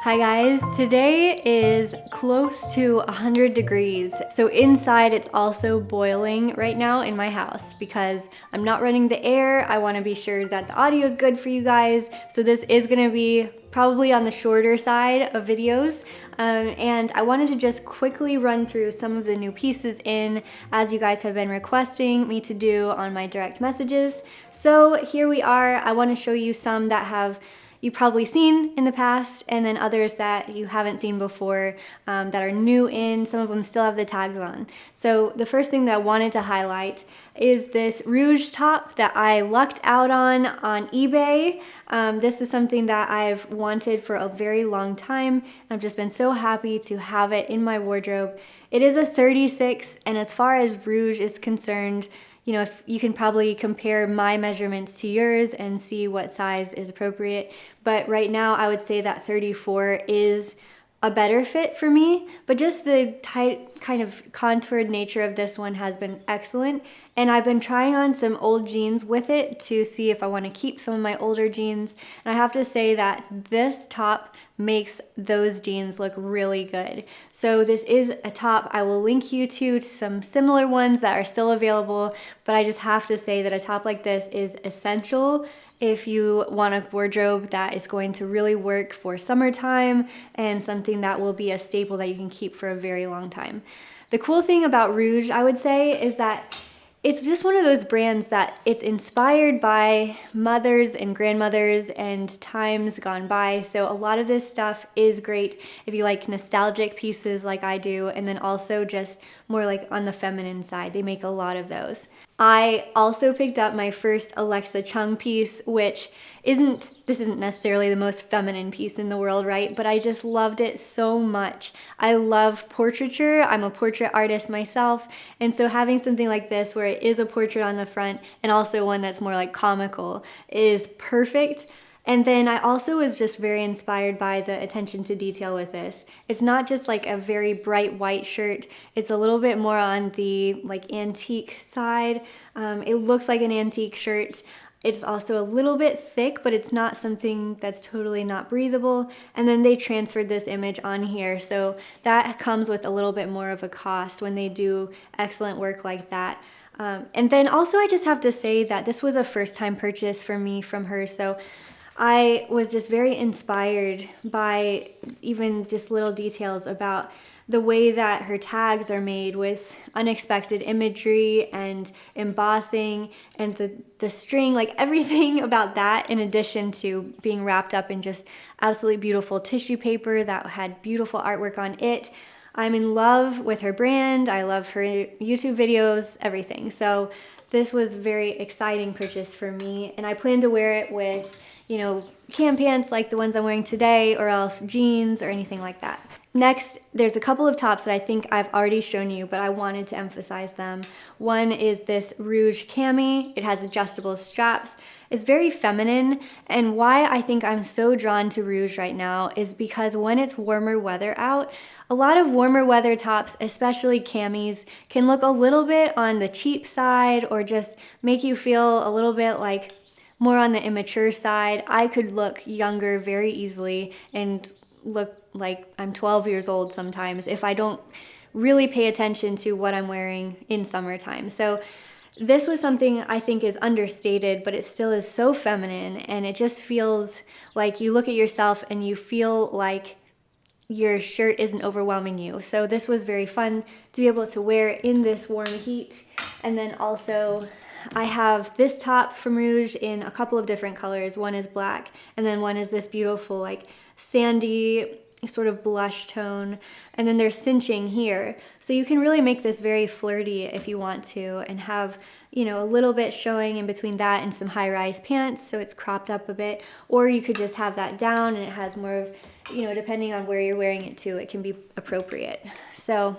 Hi guys, today is close to 100 degrees. So inside it's also boiling right now in my house because I'm not running the air. I want to be sure that the audio is good for you guys. So this is going to be probably on the shorter side of videos. And I wanted to just quickly run through some of the new pieces in as you guys have been requesting me to do on my direct messages. So here we are. I want to show you some that you've probably seen in the past, and then others that you haven't seen before that are new in. Some of them still have the tags on. So the first thing that I wanted to highlight is this Rouje top that I lucked out on eBay. This is something that I've wanted for a very long time, and I've just been so happy to have it in my wardrobe. It is a 36, and as far as Rouje is concerned, you know, if you can probably compare my measurements to yours and see what size is appropriate. But right now I would say that 34 is a better fit for me, but just the tight kind of contoured nature of this one has been excellent. And I've been trying on some old jeans with it to see if I want to keep some of my older jeans. And I have to say that this top makes those jeans look really good. So this is a top I will link you to some similar ones that are still available, but I just have to say that a top like this is essential if you want a wardrobe that is going to really work for summertime and something that will be a staple that you can keep for a very long time. The cool thing about Rouje, I would say, is that it's just one of those brands that it's inspired by mothers and grandmothers and times gone by. So a lot of this stuff is great if you like nostalgic pieces like I do, and then also just more like on the feminine side. They make a lot of those. I also picked up my first Alexachung piece, which isn't necessarily the most feminine piece in the world, right? But I just loved it so much. I love portraiture. I'm a portrait artist myself. And so having something like this where it is a portrait on the front and also one that's more like comical is perfect. And then I also was just very inspired by the attention to detail with this. It's not just like a very bright white shirt. It's a little bit more on the like antique side. It looks like an antique shirt. It's also a little bit thick, but it's not something that's totally not breathable. And then they transferred this image on here. So that comes with a little bit more of a cost when they do excellent work like that. And then also I just have to say that this was a first time purchase for me from her. So I was just very inspired by even just little details about the way that her tags are made with unexpected imagery and embossing and the string, like everything about that, in addition to being wrapped up in just absolutely beautiful tissue paper that had beautiful artwork on it. I'm in love with her brand. I love her YouTube videos, everything. So this was a very exciting purchase for me, and I plan to wear it with, you know, Kamm pants like the ones I'm wearing today, or else jeans or anything like that. Next, there's a couple of tops that I think I've already shown you, but I wanted to emphasize them. One is this Rouje cami. It has adjustable straps. It's very feminine, and why I think I'm so drawn to Rouje right now is because when it's warmer weather out, a lot of warmer weather tops, especially camis, can look a little bit on the cheap side or just make you feel a little bit like more on the immature side. I could look younger very easily and look like I'm 12 years old sometimes if I don't really pay attention to what I'm wearing in summertime. So this was something I think is understated, but it still is so feminine, and it just feels like you look at yourself and you feel like your shirt isn't overwhelming you. So this was very fun to be able to wear in this warm heat. And then also I have this top from Rouje in a couple of different colors. One is black, and then one is this beautiful like sandy sort of blush tone, and then there's cinching here. So you can really make this very flirty if you want to, and have, you know, a little bit showing in between that and some high-rise pants, so it's cropped up a bit. Or you could just have that down and it has more of, you know, depending on where you're wearing it to, it can be appropriate. So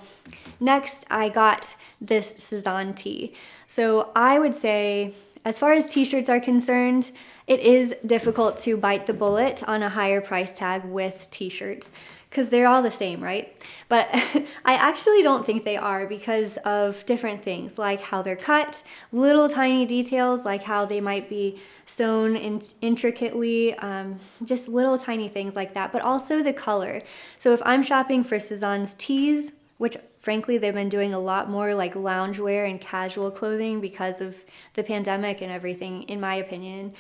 next I got this Sezane tee. So I would say As far as t-shirts are concerned, it is difficult to bite the bullet on a higher price tag with t-shirts because they're all the same, right? But I actually don't think they are because of different things, like how they're cut, little tiny details like how they might be sewn intricately, just little tiny things like that, but also the color. So if I'm shopping for Sezane's tees, which frankly they've been doing a lot more like loungewear and casual clothing because of the pandemic and everything, in my opinion,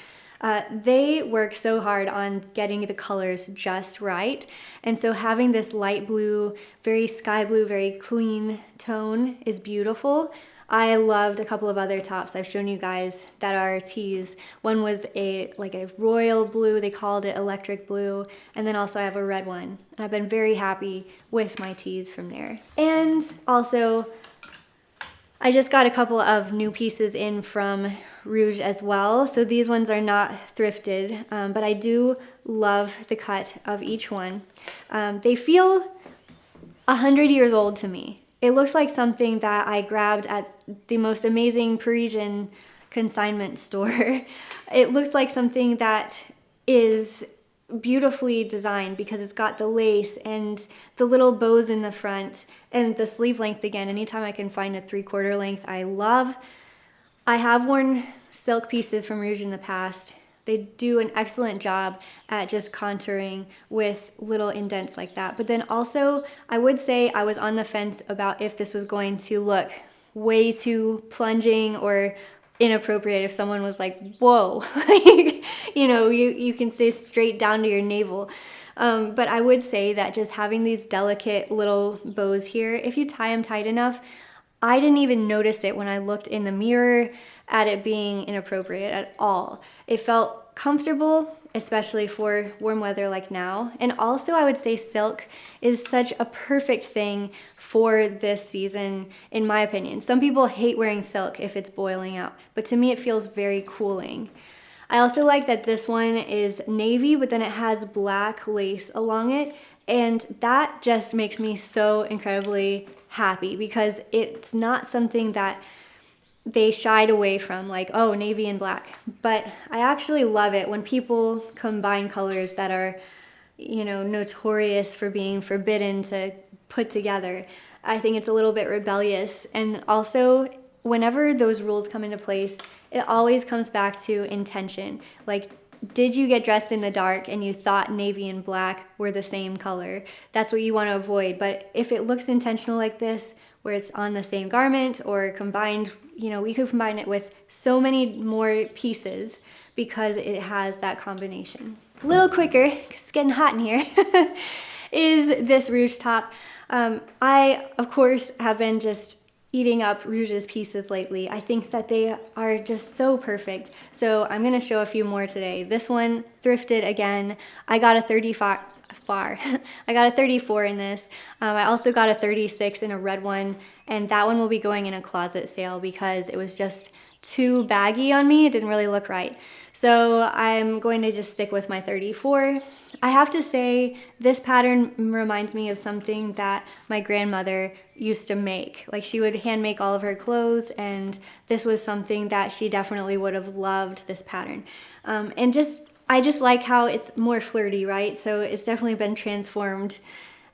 they work so hard on getting the colors just right. And so having this light blue, very sky blue, very clean tone is beautiful. I loved a couple of other tops I've shown you guys that are tees. One was a royal blue, they called it electric blue, and then also I have a red one. And I've been very happy with my tees from there. And also, I just got a couple of new pieces in from Rouje as well. So these ones are not thrifted, but I do love the cut of each one. They feel 100 years old to me. It looks like something that I grabbed at the most amazing Parisian consignment store. It looks like something that is beautifully designed because it's got the lace and the little bows in the front and the sleeve length again. Anytime I can find a 3/4 length, I love. I have worn silk pieces from Rouje in the past. They do an excellent job at just contouring with little indents like that. But then also, I would say I was on the fence about if this was going to look way too plunging or inappropriate if someone was like, whoa, like, you can stay straight down to your navel. But I would say that just having these delicate little bows here, if you tie them tight enough, I didn't even notice it when I looked in the mirror at it being inappropriate at all. It felt comfortable, especially for warm weather like now. And also I would say silk is such a perfect thing for this season, in my opinion. Some people hate wearing silk if it's boiling out, but to me it feels very cooling. I also like that this one is navy, but then it has black lace along it. And that just makes me so incredibly happy because it's not something that they shied away from, like, oh, navy and black. But I actually love it when people combine colors that are, notorious for being forbidden to put together. I think it's a little bit rebellious. And also, whenever those rules come into place, it always comes back to intention. Like, did you get dressed in the dark and you thought navy and black were the same color? That's what you want to avoid. But if it looks intentional like this, where it's on the same garment or combined, we could combine it with so many more pieces because it has that combination. A little quicker, 'cause it's getting hot in here, is this Rouje top. I, of course, have been just eating up Rouge's pieces lately. I think that they are just so perfect. So I'm gonna show a few more today. This one, thrifted again. I got a 34. I got a 34 in this. I also got a 36 in a red one, and that one will be going in a closet sale because it was just too baggy on me. It didn't really look right. So I'm going to just stick with my 34. I have to say, this pattern reminds me of something that my grandmother used to make. Like, she would hand make all of her clothes, and this was something that she definitely would have loved, this pattern. I just like how it's more flirty, right? So it's definitely been transformed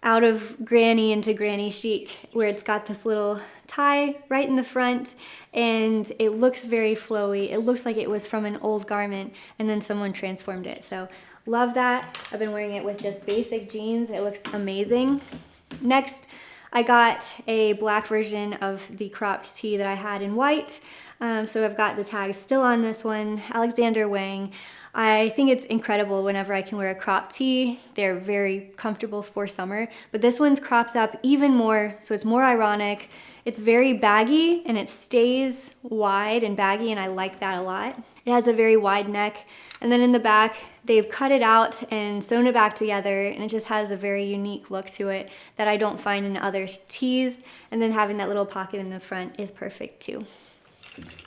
out of granny into granny chic, where it's got this little tie right in the front and it looks very flowy. It looks like it was from an old garment and then someone transformed it. So love that. I've been wearing it with just basic jeans. It looks amazing. Next, I got a black version of the cropped tee that I had in white. So I've got the tags still on this one, Alexander Wang. I think it's incredible whenever I can wear a crop tee. They're very comfortable for summer, but this one's cropped up even more, so it's more ironic. It's very baggy and it stays wide and baggy, and I like that a lot. It has a very wide neck, and then in the back, they've cut it out and sewn it back together, and it just has a very unique look to it that I don't find in other tees, and then having that little pocket in the front is perfect too.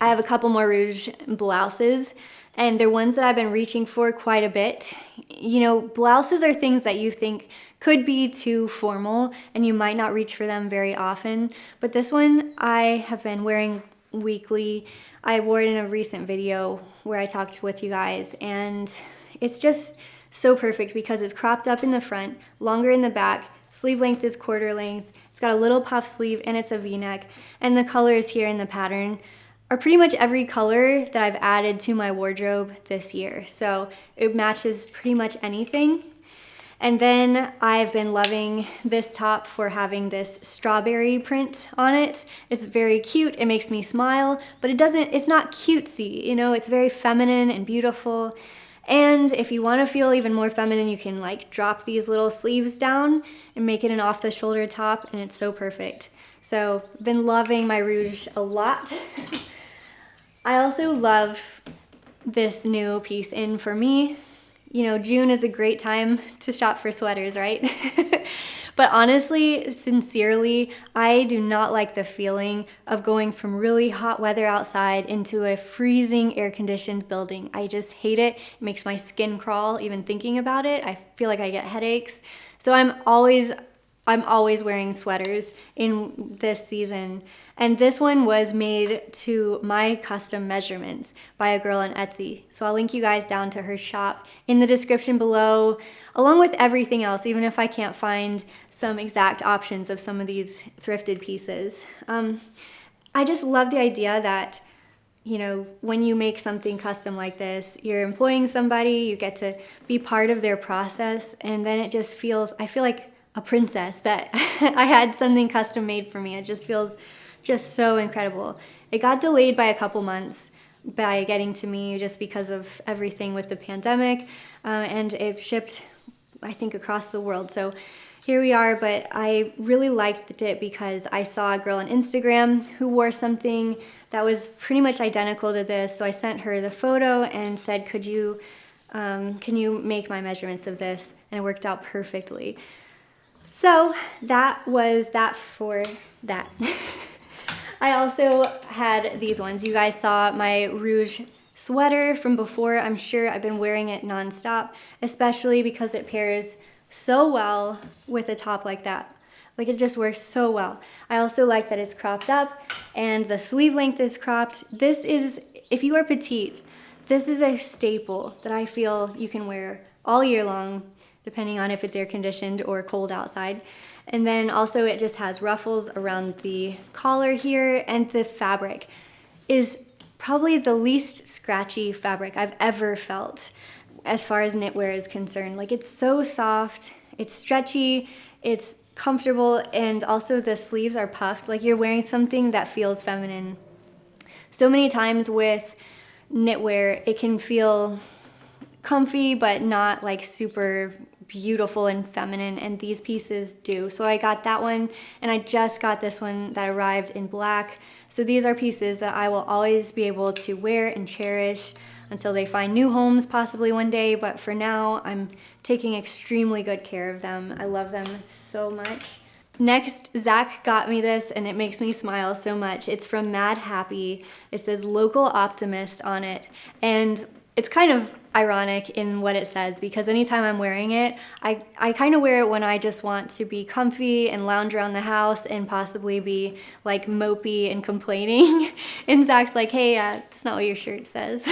I have a couple more Rouje blouses, and they're ones that I've been reaching for quite a bit. Blouses are things that you think could be too formal and you might not reach for them very often, but this one I have been wearing weekly. I wore it in a recent video where I talked with you guys, and it's just so perfect because it's cropped up in the front, longer in the back, sleeve length is quarter length, it's got a little puff sleeve, and it's a V-neck, and the colors here in the pattern are pretty much every color that I've added to my wardrobe this year. So it matches pretty much anything. And then I've been loving this top for having this strawberry print on it. It's very cute, it makes me smile, but it's not cutesy, you know, it's very feminine and beautiful. And if you want to feel even more feminine, you can like drop these little sleeves down and make it an off the shoulder top, and it's so perfect. So I've been loving my Rouje a lot. I also love this new piece in for me. You know, June is a great time to shop for sweaters, right? But honestly, sincerely, I do not like the feeling of going from really hot weather outside into a freezing air-conditioned building. I just hate it. It makes my skin crawl even thinking about it. I feel like I get headaches. So I'm always wearing sweaters in this season. And this one was made to my custom measurements by a girl on Etsy. So I'll link you guys down to her shop in the description below, along with everything else, even if I can't find some exact options of some of these thrifted pieces. I just love the idea that, you know, when you make something custom like this, you're employing somebody, you get to be part of their process, and then it just feels, I feel like a princess that I had something custom made for me. It just feels just so incredible. It got delayed by a couple months by getting to me just because of everything with the pandemic, and it shipped, I think, across the world. So here we are, but I really liked it because I saw a girl on Instagram who wore something that was pretty much identical to this. So I sent her the photo and said, can you make my measurements of this? And it worked out perfectly. So that was that for that. I also had these ones. You guys saw my Rouje sweater from before. I'm sure I've been wearing it nonstop, especially because it pairs so well with a top like that. Like, it just works so well. I also like that it's cropped up and the sleeve length is cropped. This is, if you are petite, this is a staple that I feel you can wear all year long, depending on if it's air conditioned or cold outside. And then also it just has ruffles around the collar here, and the fabric is probably the least scratchy fabric I've ever felt as far as knitwear is concerned. Like, it's so soft, it's stretchy, it's comfortable, and also the sleeves are puffed. Like, you're wearing something that feels feminine. So many times with knitwear, it can feel comfy, but not like super beautiful and feminine, and these pieces do. So I got that one, and I just got this one that arrived in black. So these are pieces that I will always be able to wear and cherish until they find new homes possibly one day, but for now I'm taking extremely good care of them. I love them so much. Next, Zach got me this, and it makes me smile so much. It's from Madhappy. It says local Optimist on it, and it's kind of ironic in what it says, because anytime I'm wearing it, I kind of wear it when I just want to be comfy and lounge around the house and possibly be like mopey and complaining. And Zach's like, hey, that's not what your shirt says.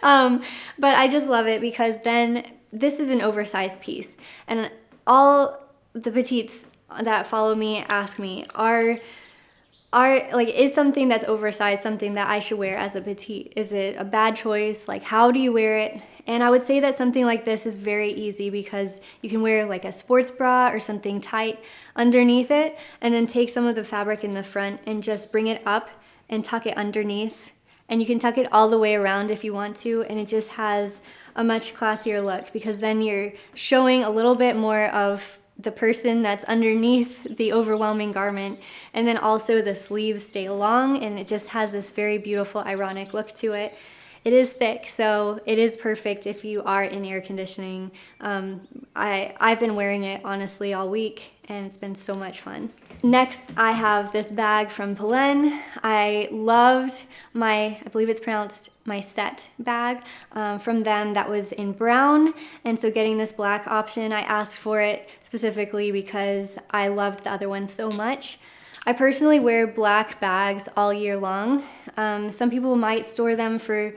But I just love it because then this is an oversized piece, and all the petites that follow me ask me, is something that's oversized something that I should wear as a petite? Is it a bad choice? Like, how do you wear it? And I would say that something like this is very easy because you can wear like a sports bra or something tight underneath it, and then take some of the fabric in the front and just bring it up and tuck it underneath. And you can tuck it all the way around if you want to, and it just has a much classier look because then you're showing a little bit more of the person that's underneath the overwhelming garment, and then also the sleeves stay long, and it just has this very beautiful ironic look to it. It is thick, so it is perfect if you are in air conditioning. I've been wearing it honestly all week, and it's been so much fun. Next, I have this bag from Polene. I loved I believe it's pronounced my Sept bag from them that was in brown, and so getting this black option, I asked for it specifically because I loved the other one so much. I personally wear black bags all year long. Some people might store them for,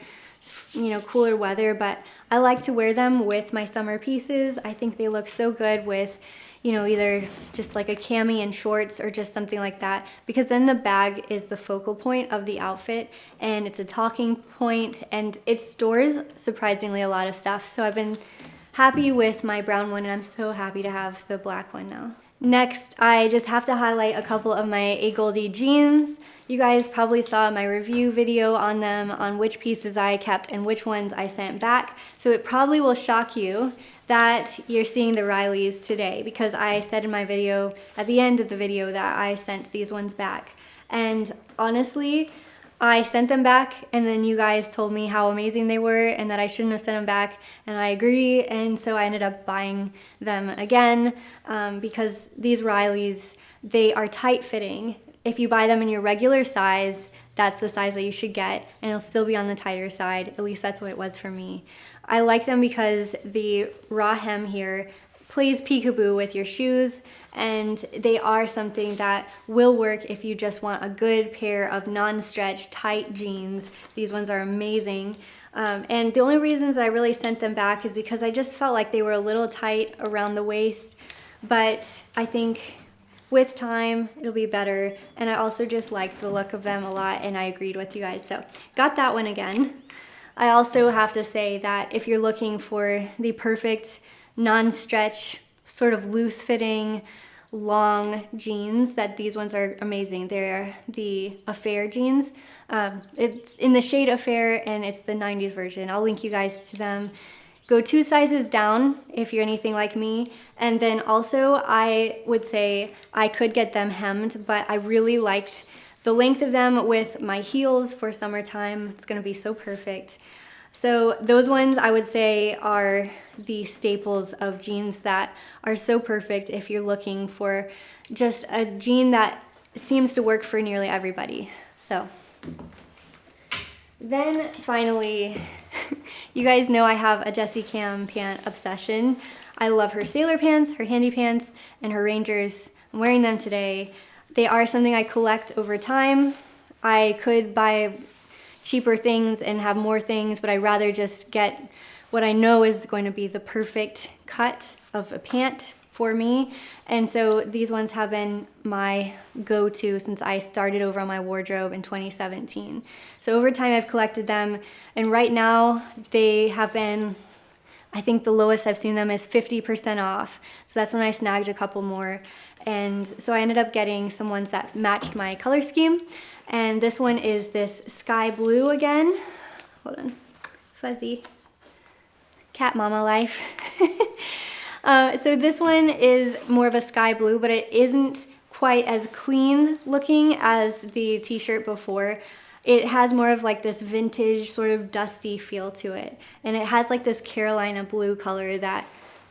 you know, cooler weather, but I like to wear them with my summer pieces. I think they look so good with, you know, either just like a cami and shorts or just something like that, because then the bag is the focal point of the outfit and it's a talking point, and it stores surprisingly a lot of stuff. So I've been happy with my brown one, and I'm so happy to have the black one now. Next, I just have to highlight a couple of my AGOLDE jeans. You guys probably saw my review video on them, on which pieces I kept and which ones I sent back. So it probably will shock you that you're seeing the Rileys today, because I said in my video, at the end of the video, that I sent these ones back. And honestly, I sent them back, and then you guys told me how amazing they were and that I shouldn't have sent them back, and I agree, and so I ended up buying them again because these Rileys, they are tight fitting. If you buy them in your regular size, that's the size that you should get, and it'll still be on the tighter side. At least that's what it was for me. I like them because the raw hem here plays peekaboo with your shoes, and they are something that will work if you just want a good pair of non-stretch tight jeans. These ones are amazing. And the only reasons that I really sent them back is because I just felt like they were a little tight around the waist, but I think with time it'll be better, and I also just liked the look of them a lot, and I agreed with you guys, so got that one again. I also have to say that if you're looking for the perfect non-stretch, sort of loose-fitting, long jeans, that these ones are amazing. They're the Affair jeans. It's in the shade Affair, and it's the 90s version. I'll link you guys to them. Go 2 sizes down if you're anything like me. And then also, I would say I could get them hemmed, but I really liked the length of them with my heels for summertime. It's gonna be so perfect. So those ones I would say are the staples of jeans that are so perfect if you're looking for just a jean that seems to work for nearly everybody. So then finally, you guys know I have a Jessie Kamm pant obsession. I love her sailor pants, her handy pants, and her Rangers. I'm wearing them today. They are something I collect over time. I could buy cheaper things and have more things, but I'd rather just get what I know is going to be the perfect cut of a pant for me. And so these ones have been my go-to since I started over on my wardrobe in 2017. So over time I've collected them, and right now they have been, I think the lowest I've seen them is 50% off. So that's when I snagged a couple more. And so I ended up getting some ones that matched my color scheme. And this one is this sky blue again. Hold on, fuzzy. Cat mama life. So this one is more of a sky blue, but it isn't quite as clean looking as the t-shirt before. It has more of like this vintage sort of dusty feel to it. And it has like this Carolina blue color that,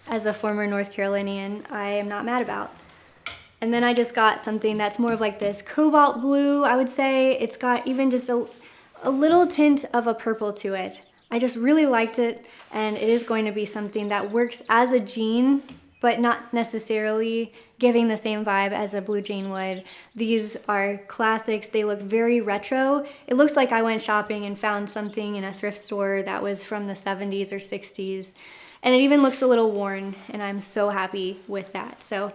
as a former North Carolinian, I am not mad about. And then I just got something that's more of like this cobalt blue, I would say. It's got even just a little tint of a purple to it. I just really liked it, and it is going to be something that works as a jean, but not necessarily giving the same vibe as a blue jean would. These are classics. They look very retro. It looks like I went shopping and found something in a thrift store that was from the 70s or 60s. And it even looks a little worn, and I'm so happy with that. So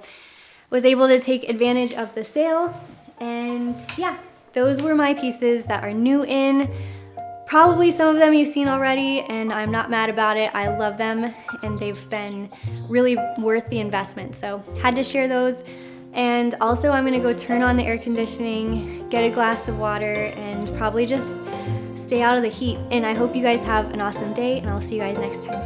was able to take advantage of the sale, and yeah, those were my pieces that are new in. Probably some of them you've seen already, and I'm not mad about it. I love them, and they've been really worth the investment, so had to share those. And also I'm gonna go turn on the air conditioning, get a glass of water, and probably just stay out of the heat. And I hope you guys have an awesome day, and I'll see you guys next time.